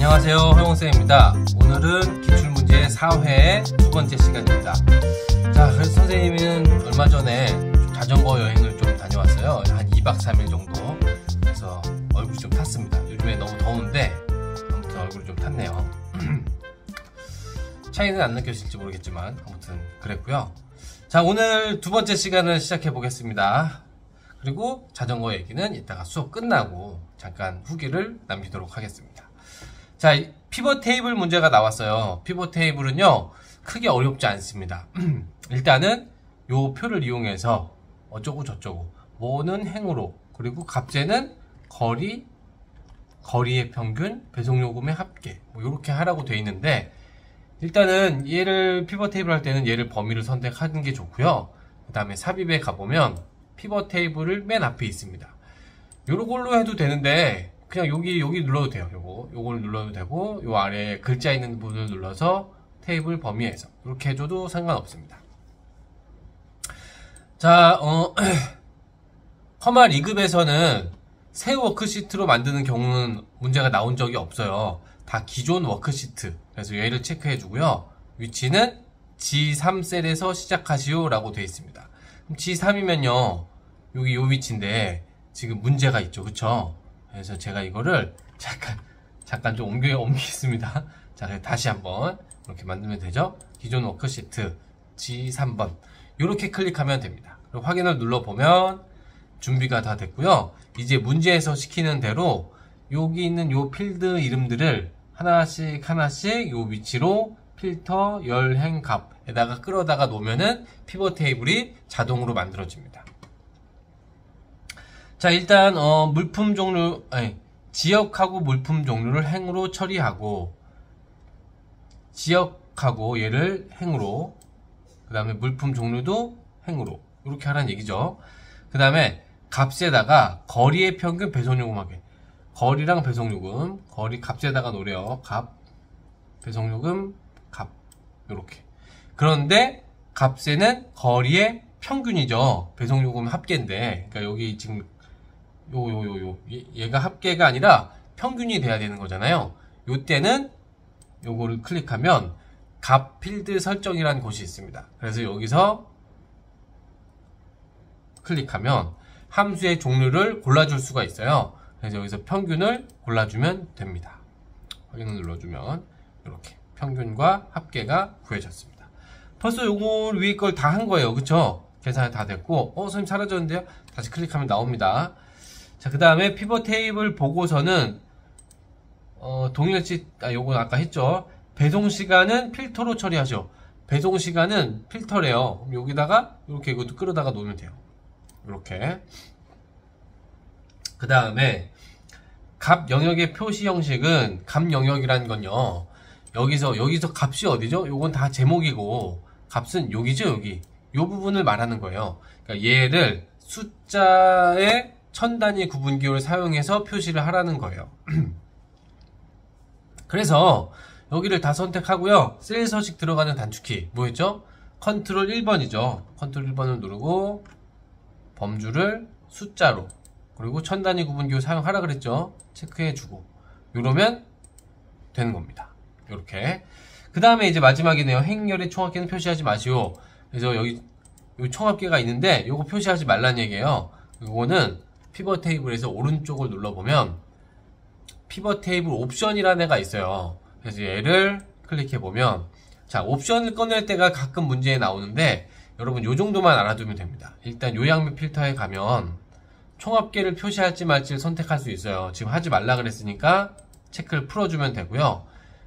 안녕하세요, 허용쌤입니다. 오늘은 기출문제 4회 두 번째 시간입니다. 자, 그래서 선생님은 얼마 전에 자전거 여행을 좀 다녀왔어요. 한 2박 3일 정도. 그래서 얼굴이 좀 탔습니다. 요즘에 너무 더운데 아무튼 얼굴이 좀 탔네요. 차이는 안 느껴질지 모르겠지만 아무튼 그랬고요. 자, 오늘 두 번째 시간을 시작해 보겠습니다. 그리고 자전거 얘기는 이따가 수업 끝나고 잠깐 후기를 남기도록 하겠습니다. 자, 피벗 테이블 문제가 나왔어요. 피벗 테이블은요, 크게 어렵지 않습니다. 일단은 요 표를 이용해서 어쩌고 저쩌고, 뭐는 행으로, 그리고 값재는 거리, 거리의 평균, 배송요금의 합계, 뭐 요렇게 하라고 돼 있는데, 일단은 얘를 피벗 테이블 할 때는 얘를 범위를 선택하는 게 좋고요. 그 다음에 삽입에 가보면 피벗 테이블을 맨 앞에 있습니다. 요걸로 해도 되는데 그냥 여기 눌러도 돼요. 요걸 눌러도 되고, 요 아래에 글자 있는 부분을 눌러서 테이블 범위에서 이렇게 해줘도 상관없습니다. 자, 커마 리급에서는 새 워크시트로 만드는 경우는 문제가 나온 적이 없어요. 다 기존 워크시트. 그래서 얘를 체크해 주고요. 위치는 G3셀에서 시작하시오 라고 되어 있습니다. 그럼 G3이면요, 여기 요 위치인데 지금 문제가 있죠, 그쵸? 그래서 제가 이거를 잠깐 좀 옮기겠습니다. 자, 다시 한번 이렇게 만들면 되죠? 기존 워크시트 G3번 이렇게 클릭하면 됩니다. 그리고 확인을 눌러보면 준비가 다 됐고요. 이제 문제에서 시키는 대로 여기 있는 요 필드 이름들을 하나씩 요 위치로 필터 열행 값에다가 끌어다가 놓으면은 피벗 테이블이 자동으로 만들어집니다. 자, 일단 물품 종류, 지역하고 물품 종류를 행으로 처리하고, 지역하고 얘를 행으로, 그 다음에 물품 종류도 행으로, 이렇게 하라는 얘기죠. 그 다음에 값에다가 거리의 평균 배송요금 하게, 거리랑 배송요금, 거리 값에다가 놓으래요. 값, 배송요금, 값, 요렇게. 그런데 값에는 거리의 평균이죠. 배송요금 합계인데, 그러니까 여기 지금 얘가 합계가 아니라 평균이 돼야 되는 거잖아요. 요때는 요거를 클릭하면 값 필드 설정이라는 곳이 있습니다. 그래서 여기서 클릭하면 함수의 종류를 골라줄 수가 있어요. 그래서 여기서 평균을 골라주면 됩니다. 확인을 눌러주면 이렇게 평균과 합계가 구해졌습니다. 벌써 요거 위에 걸 다 한 거예요. 그쵸? 계산이 다 됐고, 선생님 사라졌는데요? 다시 클릭하면 나옵니다. 자, 그 다음에 피벗 테이블 보고서는 동일시, 요건 아까 했죠. 배송 시간은 필터로 처리하죠. 배송 시간은 필터래요. 여기다가 이렇게 이것도 끌어다가 놓으면 돼요. 이렇게. 그 다음에 값 영역의 표시 형식은 값 영역이라는 건요, 여기서 값이 어디죠? 요건 다 제목이고 값은 여기죠, 여기. 요 부분을 말하는 거예요. 그러니까 얘를 숫자의 1000단위 구분기호를 사용해서 표시를 하라는 거예요. 그래서 여기를 다 선택하고요. 셀 서식 들어가는 단축키 뭐였죠? 컨트롤 1번이죠. 컨트롤 1번을 누르고 범주를 숫자로, 그리고 1000단위 구분기호 사용하라 그랬죠. 체크해주고 이러면 되는 겁니다. 이렇게. 그 다음에 이제 마지막이네요. 행렬의 총합계는 표시하지 마시오. 그래서 여기 총합계가 있는데 요거 표시하지 말라는 얘기예요. 요거는 피벗 테이블에서 오른쪽을 눌러보면 피벗 테이블 옵션이라는 애가 있어요. 그래서 얘를 클릭해보면, 자, 옵션을 꺼낼 때가 가끔 문제에 나오는데 여러분 요 정도만 알아두면 됩니다. 일단 요약면 필터에 가면 총합계를 표시할지 말지를 선택할 수 있어요. 지금 하지 말라 그랬으니까 체크를 풀어주면 되고요.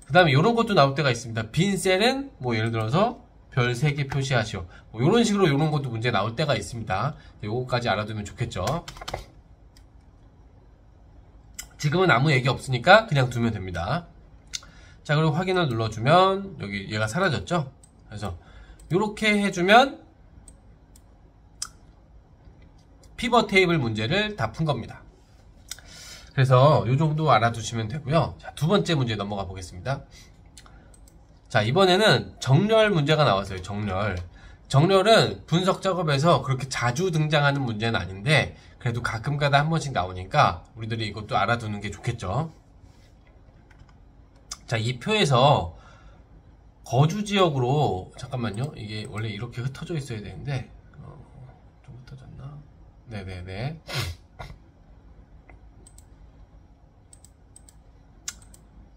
그 다음에 요런 것도 나올 때가 있습니다. 빈 셀은 뭐 예를 들어서 별 3개 표시하시오. 뭐 요런 식으로 요런 것도 문제 나올 때가 있습니다. 요거까지 알아두면 좋겠죠. 지금은 아무 얘기 없으니까 그냥 두면 됩니다. 자, 그리고 확인을 눌러주면 여기 얘가 사라졌죠. 그래서 요렇게 해주면 피벗 테이블 문제를 다 푼 겁니다. 그래서 요 정도 알아두시면 되고요. 자, 두 번째 문제 넘어가 보겠습니다. 자, 이번에는 정렬 문제가 나왔어요. 정렬은 분석 작업에서 그렇게 자주 등장하는 문제는 아닌데 그래도 가끔가다 한 번씩 나오니까 우리들이 이것도 알아두는 게 좋겠죠. 자, 이 표에서 거주 지역으로, 잠깐만요. 이게 원래 이렇게 흩어져 있어야 되는데, 좀 흩어졌나? 네네네.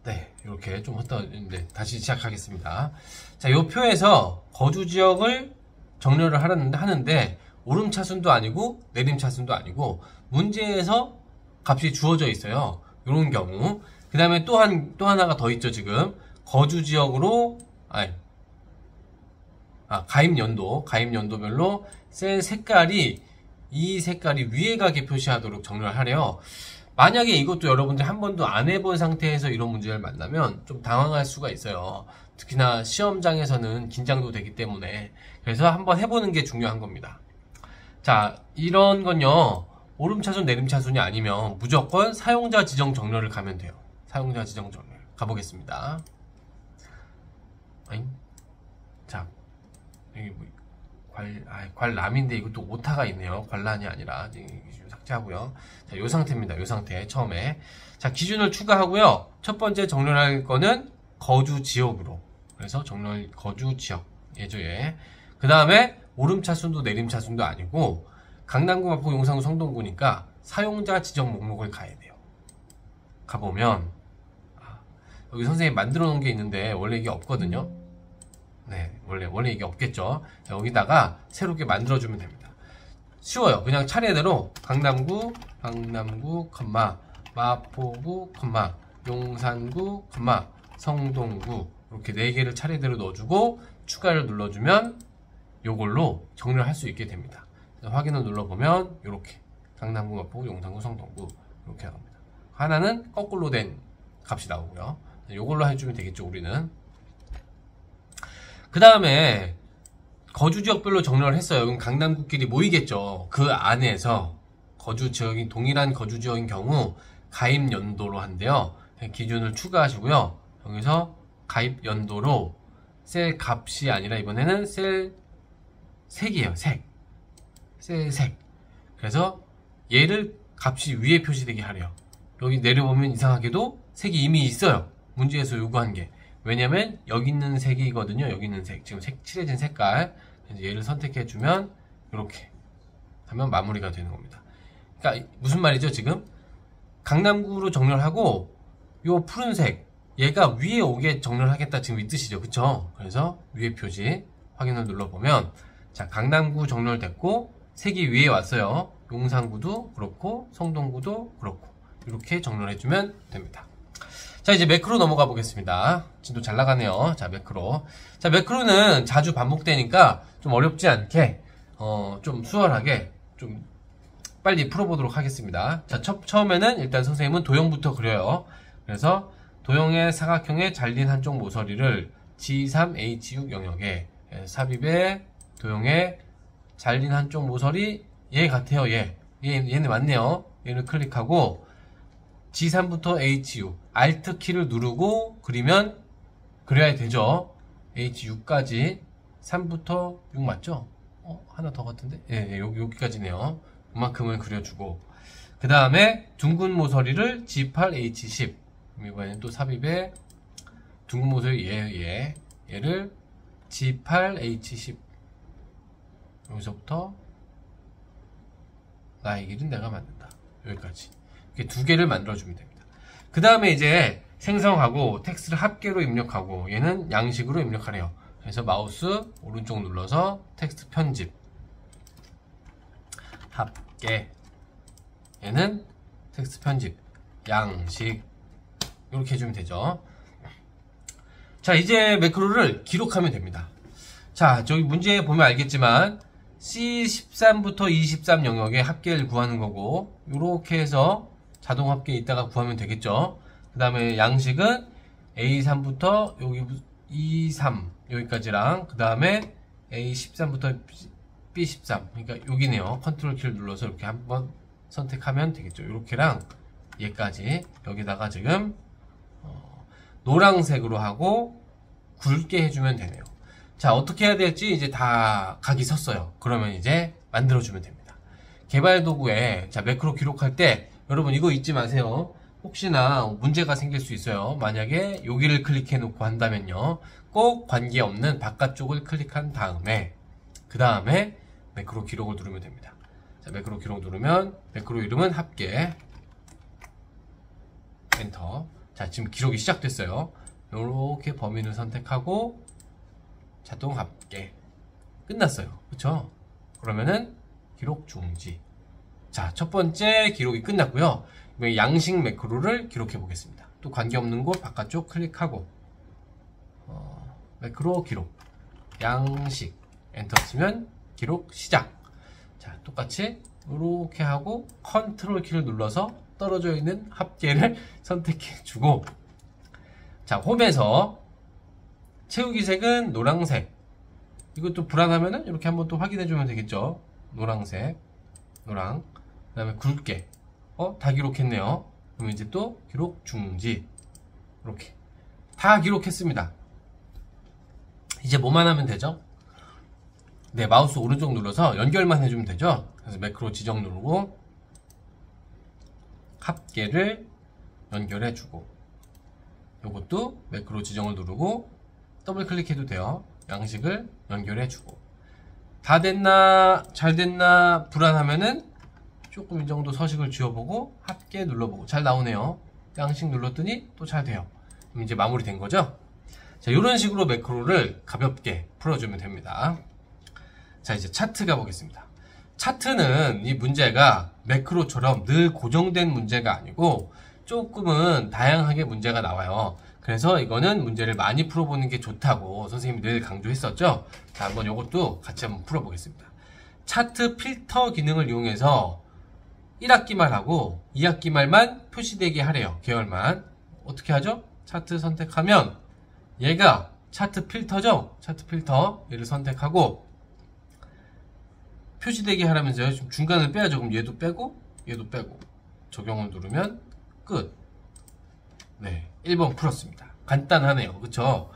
네, 이렇게 좀 흩어졌는데, 다시 시작하겠습니다. 자, 이 표에서 거주 지역을 정렬을 하는데, 오름차순도 아니고, 내림차순도 아니고, 문제에서 값이 주어져 있어요. 이런 경우. 그 다음에 또 하나가 더 있죠, 지금. 거주 지역으로, 가입 연도별로 셀 색깔이, 이 색깔이 위에 가게 표시하도록 정렬을 하래요. 만약에 이것도 여러분들 한 번도 안 해본 상태에서 이런 문제를 만나면 좀 당황할 수가 있어요. 특히나 시험장에서는 긴장도 되기 때문에. 그래서 한번 해보는 게 중요한 겁니다. 자, 이런 건요, 오름차순, 내림차순이 아니면 무조건 사용자 지정 정렬을 가면 돼요. 사용자 지정 정렬. 가보겠습니다. 자, 여기 뭐, 관람인데 이것도 오타가 있네요. 관란이 아니라. 삭제하고요. 자, 요 상태입니다. 요 상태. 처음에. 자, 기준을 추가하고요. 첫 번째 정렬할 거는 거주 지역으로. 그래서 정렬 거주 지역. 예죠, 예. 그 다음에 오름차순도 내림차순도 아니고, 강남구, 마포구, 용산구, 성동구니까 사용자 지정 목록을 가야 돼요. 가보면, 여기 선생님이 만들어 놓은 게 있는데, 원래 이게 없거든요. 네, 원래 이게 없겠죠. 자, 여기다가 새롭게 만들어주면 됩니다. 쉬워요. 그냥 차례대로 강남구, 마포구, 용산구, 성동구 이렇게 4개를 차례대로 넣어주고 추가를 눌러주면 요걸로 정리를 할 수 있게 됩니다. 확인을 눌러보면 이렇게 강남구, 마포구, 용산구, 성동구 이렇게 나옵니다. 하나는 거꾸로 된 값이 나오고요. 요걸로 해주면 되겠죠, 우리는. 그 다음에 거주지역별로 정렬을 했어요. 그럼 강남구끼리 모이겠죠. 그 안에서 거주지역이 동일한 거주지역인 경우 가입 연도로 한대요. 기준을 추가하시고요. 여기서 가입 연도로 셀 값이 아니라 이번에는 셀 색이에요. 셀 색. 그래서 얘를 값이 위에 표시되게 하래요. 여기 내려보면 이상하게도 색이 이미 있어요. 문제에서 요구한 게. 왜냐면 여기 있는 색이거든요. 여기 있는 색. 지금 칠해진 색깔. 그래서 얘를 선택해주면 이렇게 하면 마무리가 되는 겁니다. 그러니까 무슨 말이죠, 지금? 강남구로 정렬하고 요 푸른색 얘가 위에 오게 정렬하겠다 지금 이 뜻이죠. 그쵸? 그래서 위에 표시 확인을 눌러보면 자, 강남구 정렬됐고 색이 위에 왔어요. 용산구도 그렇고 성동구도 그렇고 이렇게 정렬해주면 됩니다. 자, 이제 매크로 넘어가 보겠습니다. 진도 잘 나가네요. 자, 매크로. 자, 매크로는 자주 반복되니까 좀 어렵지 않게, 좀 수월하게, 좀 빨리 풀어보도록 하겠습니다. 자, 처음에는 일단 선생님은 도형부터 그려요. 그래서 도형의 사각형의 잘린 한쪽 모서리를 G3H6 영역에 삽입에 도형의 잘린 한쪽 모서리 얘 같아요. 얘는 맞네요. 얘를 클릭하고 G3부터 H6 Alt 키를 누르고 그려야 되죠. H6까지 3부터 6 맞죠? 하나 더 같은데? 예, 여기까지네요. 그만큼을 그려주고 그 다음에 둥근 모서리를 G8H10 이번에는 또 삽입에 둥근 모서리 얘를 G8H10 여기서부터 나의 길은 내가 만든다. 여기까지 이렇게 2개를 만들어주면 됩니다. 그 다음에 이제 생성하고 텍스트를 합계로 입력하고 얘는 양식으로 입력하래요. 그래서 마우스 오른쪽 눌러서 텍스트 편집 합계 얘는 텍스트 편집 양식 이렇게 해주면 되죠. 자, 이제 매크로를 기록하면 됩니다. 자, 저기 문제에 보면 알겠지만 C13부터 23 영역의 합계를 구하는 거고 이렇게 해서 자동 합계 이따가 구하면 되겠죠. 그 다음에 양식은 A3부터 여기 23 여기까지랑 그 다음에 A13부터 B13 그러니까 여기네요. 컨트롤 키를 눌러서 이렇게 한번 선택하면 되겠죠. 이렇게랑 얘까지 여기다가 지금 노란색으로 하고 굵게 해주면 되네요. 자, 어떻게 해야 될지 이제 다 각이 섰어요. 그러면 이제 만들어주면 됩니다. 개발 도구에 자 매크로 기록할 때 여러분 이거 잊지 마세요. 혹시나 문제가 생길 수 있어요. 만약에 여기를 클릭해 놓고 한다면요. 꼭 관계없는 바깥쪽을 클릭한 다음에 그 다음에 매크로 기록을 누르면 됩니다. 자, 매크로 기록 누르면 매크로 이름은 합계 엔터. 자, 지금 기록이 시작됐어요. 이렇게 범위를 선택하고 자동 합계 끝났어요. 그쵸? 그러면은 기록 중지. 자, 첫 번째 기록이 끝났고요. 양식 매크로를 기록해 보겠습니다. 또 관계없는 곳 바깥쪽 클릭하고 매크로 기록 양식 엔터 치면 기록 시작. 자, 똑같이 이렇게 하고 컨트롤 키를 눌러서 떨어져 있는 합계를 선택해 주고, 자, 홈에서 채우기 색은 노란색. 이것도 불안하면은 이렇게 한번 또 확인해 주면 되겠죠. 노란색, 노랑. 그 다음에 굵게. 다 기록했네요. 그럼 이제 또 기록 중지. 이렇게. 다 기록했습니다. 이제 뭐만 하면 되죠? 네, 마우스 오른쪽 눌러서 연결만 해주면 되죠. 그래서 매크로 지정 누르고 합계를 연결해주고, 요것도 매크로 지정을 누르고 더블 클릭해도 돼요. 양식을 연결해주고. 다 됐나 잘 됐나 불안하면은 조금 이 정도 서식을 지워보고 합계 눌러보고. 잘 나오네요. 양식 눌렀더니 또 잘 돼요. 그럼 이제 마무리 된 거죠. 자, 이런 식으로 매크로를 가볍게 풀어주면 됩니다. 자, 이제 차트 가보겠습니다. 차트는 이 문제가 매크로처럼 늘 고정된 문제가 아니고 조금은 다양하게 문제가 나와요. 그래서 이거는 문제를 많이 풀어보는 게 좋다고 선생님이 늘 강조했었죠. 자, 한번 이것도 같이 한번 풀어보겠습니다. 차트 필터 기능을 이용해서 1학기 말하고 2학기 말만 표시되게 하래요. 계열만. 어떻게 하죠? 차트 선택하면 얘가 차트 필터죠? 차트 필터 얘를 선택하고 표시되게 하라면서요. 좀 중간을 빼야죠. 그럼 얘도 빼고 얘도 빼고 적용을 누르면 끝. 네, 1번 풀었습니다. 간단하네요. 그쵸?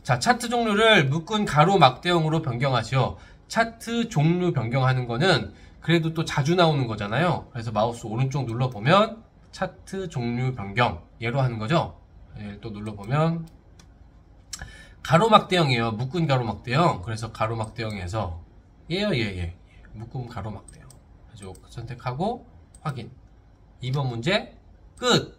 자, 차트 종류를 묶은 가로 막대형으로 변경하시오. 차트 종류 변경하는 거는 그래도 또 자주 나오는 거잖아요. 그래서 마우스 오른쪽 눌러보면 차트 종류 변경 얘로 하는 거죠. 예, 또 눌러보면 가로막대형이에요. 묶은 가로막대형. 그래서 가로막대형에서 예. 묶음 가로막대형. 그래서 선택하고 확인. 2번 문제 끝.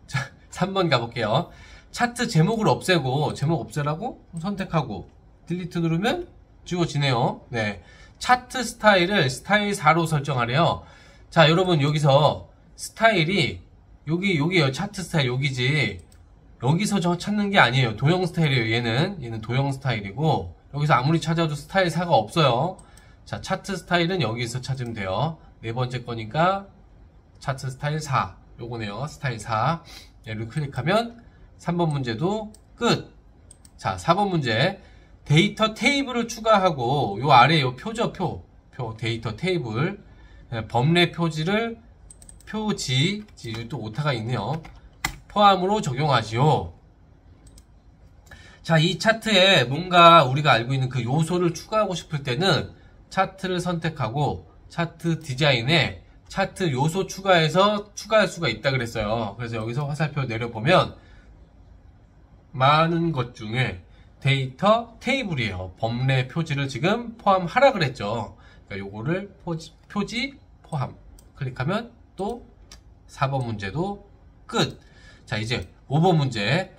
자, 3번 가볼게요. 차트 제목을 없애고 제목 없애라고 선택하고 딜리트 누르면 지워지네요. 네. 차트 스타일을 스타일 4로 설정하래요. 자, 여러분 여기서 스타일이 여기요. 차트 스타일 여기지. 여기서 저 찾는 게 아니에요. 도형 스타일이에요. 얘는 도형 스타일이고 여기서 아무리 찾아도 스타일 4가 없어요. 자, 차트 스타일은 여기서 찾으면 돼요. 네 번째 거니까 차트 스타일 4 요거네요. 스타일 4 얘를 클릭하면 3번 문제도 끝. 자, 4번 문제 데이터 테이블을 추가하고 요 아래 요 표죠. 표 데이터 테이블 범례 표지를 표지 또 오타가 있네요. 포함으로 적용하시오. 자, 이 차트에 뭔가 우리가 알고 있는 그 요소를 추가하고 싶을 때는 차트를 선택하고 차트 디자인에 차트 요소 추가해서 추가할 수가 있다 그랬어요. 그래서 여기서 화살표 내려보면 많은 것 중에 데이터 테이블이에요. 범례 표지를 지금 포함하라 그랬죠. 그러니까 요거를 표지 포함 클릭하면 또 4번 문제도 끝. 자, 이제 5번 문제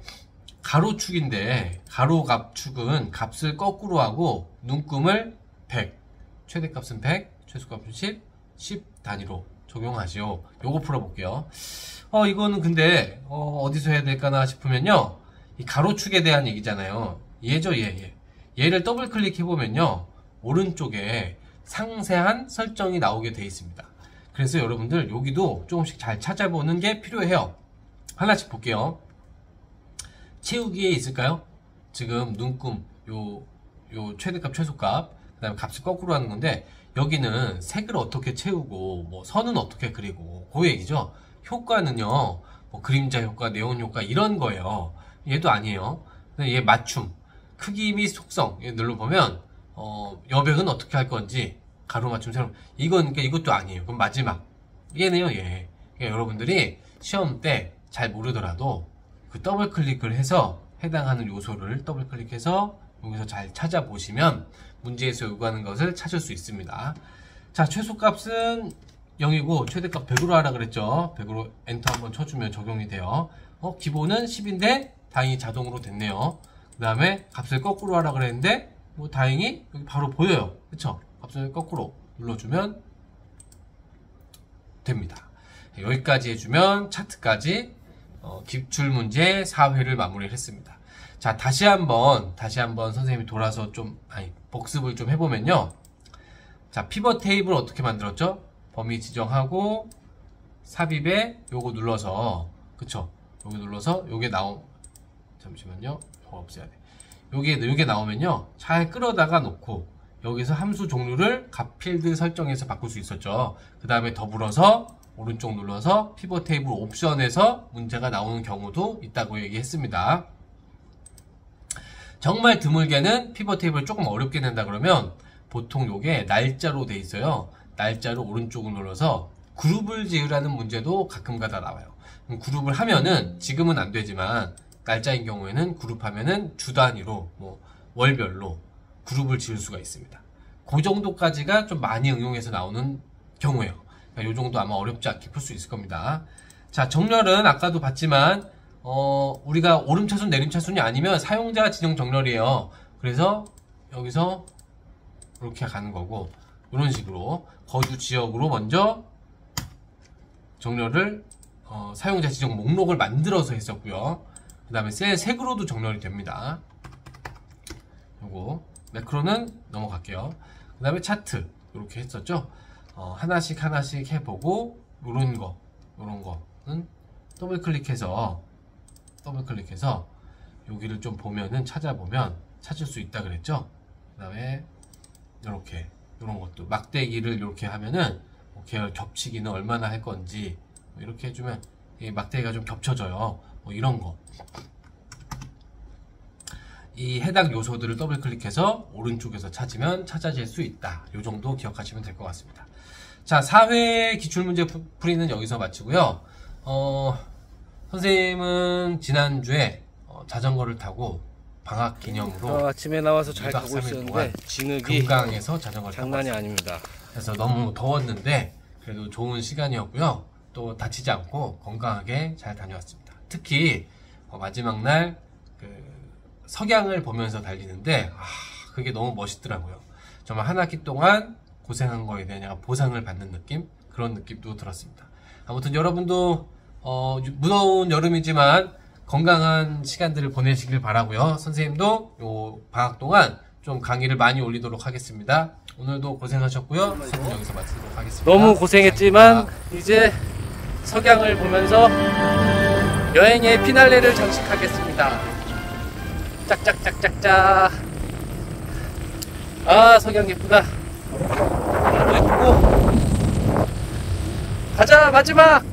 가로축인데 가로값 축은 값을 거꾸로 하고 눈금을 100 최대값은 100 최소값은 10 단위로 적용하시오. 요거 풀어볼게요. 이거는 근데 어디서 해야 될까나 싶으면요, 이 가로축에 대한 얘기잖아요. 얘죠. 얘를 더블 클릭해보면요 오른쪽에 상세한 설정이 나오게 되어 있습니다. 그래서 여러분들 여기도 조금씩 잘 찾아보는 게 필요해요. 하나씩 볼게요. 채우기에 있을까요? 지금 눈금 요 최대값 최소값 그 다음에 값을 거꾸로 하는 건데 여기는 색을 어떻게 채우고 뭐 선은 어떻게 그리고 그 얘기죠. 효과는요 뭐 그림자 효과, 네온 효과 이런 거예요. 얘도 아니에요. 얘 맞춤, 크기 및 속성 얘 눌러보면 여백은 어떻게 할 건지 가로 맞춤처럼 이건 그러니까 이것도 아니에요. 그럼 마지막 얘네요. 얘. 그러니까 여러분들이 시험 때 잘 모르더라도 그 더블 클릭을 해서 해당하는 요소를 더블 클릭해서 여기서 잘 찾아보시면 문제에서 요구하는 것을 찾을 수 있습니다. 자, 최소값은 0이고 최대값 100으로 하라 그랬죠. 100으로 엔터 한번 쳐주면 적용이 돼요. 기본은 10인데 다행히 자동으로 됐네요. 그 다음에 값을 거꾸로 하라 그랬는데 뭐 다행히 여기 바로 보여요. 그쵸? 값을 거꾸로 눌러주면 됩니다. 여기까지 해주면 차트까지 기출문제 4회를 마무리를 했습니다. 자, 다시 한번 선생님이 돌아서 복습을 좀 해보면요. 자, 피벗 테이블 어떻게 만들었죠? 범위 지정하고 삽입에 요거 눌러서, 그쵸? 여기 눌러서 요게 잠시만요. 요거 없애야 돼. 요게 나오면요. 잘 끌어다가 놓고 여기서 함수 종류를 값 필드 설정해서 바꿀 수 있었죠. 그 다음에 더불어서 오른쪽 눌러서 피벗 테이블 옵션에서 문제가 나오는 경우도 있다고 얘기했습니다. 정말 드물게는 피벗 테이블을 조금 어렵게 낸다 그러면 보통 요게 날짜로 돼 있어요. 날짜로 오른쪽을 눌러서 그룹을 지으라는 문제도 가끔가다 나와요. 그룹을 하면은 지금은 안 되지만 날짜인 경우에는 그룹하면은 주 단위로 뭐 월별로 그룹을 지을 수가 있습니다. 그 정도까지가 좀 많이 응용해서 나오는 경우예요. 그러니까 요 정도 아마 어렵지 않게 풀 수 있을 겁니다. 자, 정렬은 아까도 봤지만 우리가 오름차순 내림차순이 아니면 사용자 지정 정렬이에요. 그래서 여기서 이렇게 가는 거고, 이런 식으로 거주 지역으로 먼저 정렬을 사용자 지정 목록을 만들어서 했었고요. 그 다음에 셀 색으로도 정렬이 됩니다. 요거 매크로는 넘어갈게요. 그 다음에 차트 이렇게 했었죠. 하나씩 해보고 요런 거는 더블 클릭해서 여기를 좀 보면은 찾아보면 찾을 수 있다 그랬죠. 그 다음에 요런 것도 막대기를 이렇게 하면은 계열 겹치기는 얼마나 할 건지 이렇게 해주면 이 막대기가 좀 겹쳐져요. 뭐 이런 거. 이 해당 요소들을 더블 클릭해서 오른쪽에서 찾으면 찾아질 수 있다. 요 정도 기억하시면 될 것 같습니다. 자, 4회 기출문제 풀이는 여기서 마치고요. 선생님은 지난주에 자전거를 타고 방학 기념으로 아침에 나와서 잘 가고 있었는데 진흙이 금강에서 자전거를 장난이 아닙니다. 그래서 너무 더웠는데 그래도 좋은 시간이었고요. 또 다치지 않고 건강하게 잘 다녀왔습니다. 특히 마지막 날 석양을 보면서 달리는데 그게 너무 멋있더라고요. 정말 한 학기 동안 고생한 거에 대한 약간 보상을 받는 느낌, 그런 느낌도 들었습니다. 아무튼 여러분도 무더운 여름이지만 건강한 시간들을 보내시길 바라고요. 선생님도 요 방학 동안 좀 강의를 많이 올리도록 하겠습니다. 오늘도 고생하셨고요. 수업은 여기서 마치도록 하겠습니다. 너무 고생했지만 이제 석양을 보면서 여행의 피날레를 장식하겠습니다. 짝짝짝짝짝. 아, 석양 예쁘다. 예쁘고. 가자, 마지막.